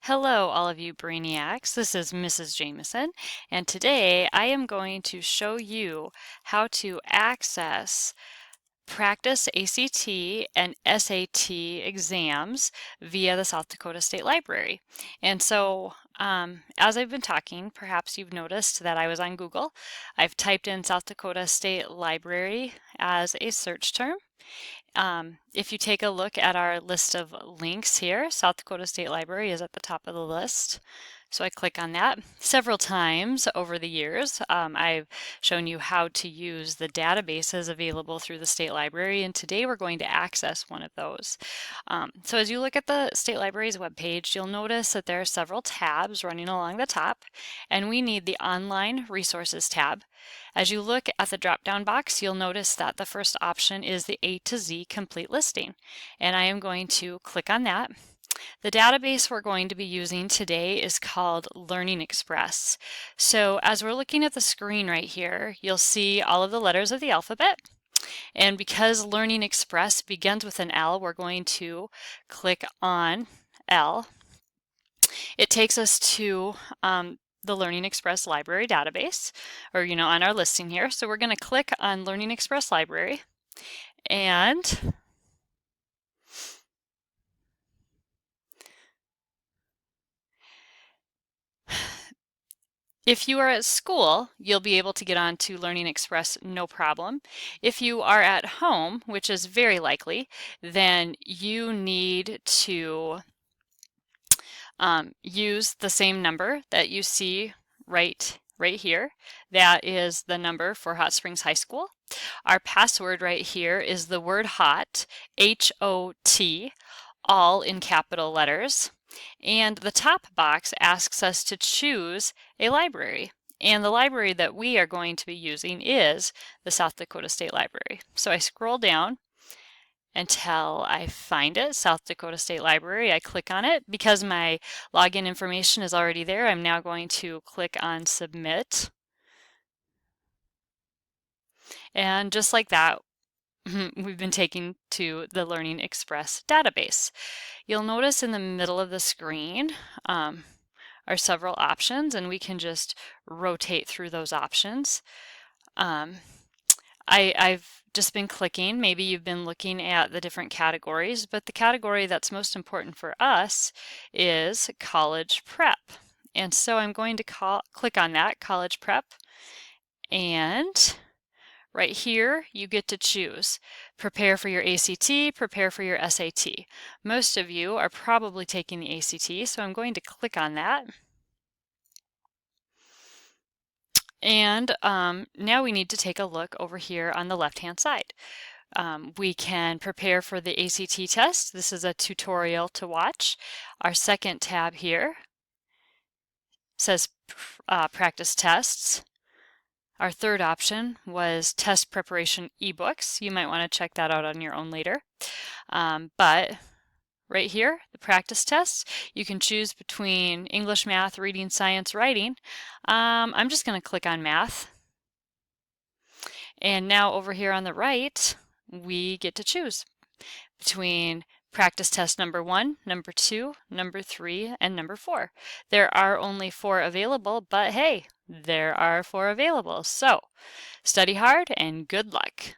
Hello, all of you brainiacs. This is Mrs. Jameson, and today I am going to show you how to access practice ACT and SAT exams via the South Dakota State Library. And so, as I've been talking, perhaps you've noticed that I was on Google. I've typed in South Dakota State Library as a search term. If you take a look at our list of links here, South Dakota State Library is at the top of the list. So I click on that. Several times over the years, I've shown you how to use the databases available through the state library, and today we're going to access one of those. So as you look at the state library's webpage, you'll notice that there are several tabs running along the top, and we need the Online Resources tab. As you look at the drop-down box, you'll notice that the first option is the A to Z complete listing, and I am going to click on that. The database we're going to be using today is called Learning Express. So as we're looking at the screen right here, you'll see all of the letters of the alphabet. And because Learning Express begins with an L, we're going to click on L. It takes us to the Learning Express Library database, or on our listing here. So we're going to click on Learning Express Library, and if you are at school, you'll be able to get onto Learning Express no problem. If you are at home, which is very likely, then you need to use the same number that you see right here. That is the number for Hot Springs High School. Our password right here is the word HOT, H-O-T, all in capital letters. And the top box asks us to choose a library. And the library that we are going to be using is the South Dakota State Library. So I scroll down until I find it, South Dakota State Library. I click on it. Because my login information is already there, I'm now going to click on Submit. And just like that, we've been taken to the Learning Express database. You'll notice in the middle of the screen are several options, and we can just rotate through those options. I've just been clicking. Maybe you've been looking at the different categories, but the category that's most important for us is college prep. And so I'm going to click on that, college prep, and right here, you get to choose. Prepare for your ACT, prepare for your SAT. Most of you are probably taking the ACT, so I'm going to click on that. And now we need to take a look over here on the left-hand side. We can prepare for the ACT test. This is a tutorial to watch. Our second tab here says practice tests. Our third option was test preparation ebooks. You might want to check that out on your own later. But right here, the practice tests, you can choose between English, math, reading, science, writing. I'm just going to click on math. And now over here on the right, we get to choose between practice test number 1, number 2, number 3, and number 4. There are only 4 available, but hey, there are 4 available. So study hard and good luck.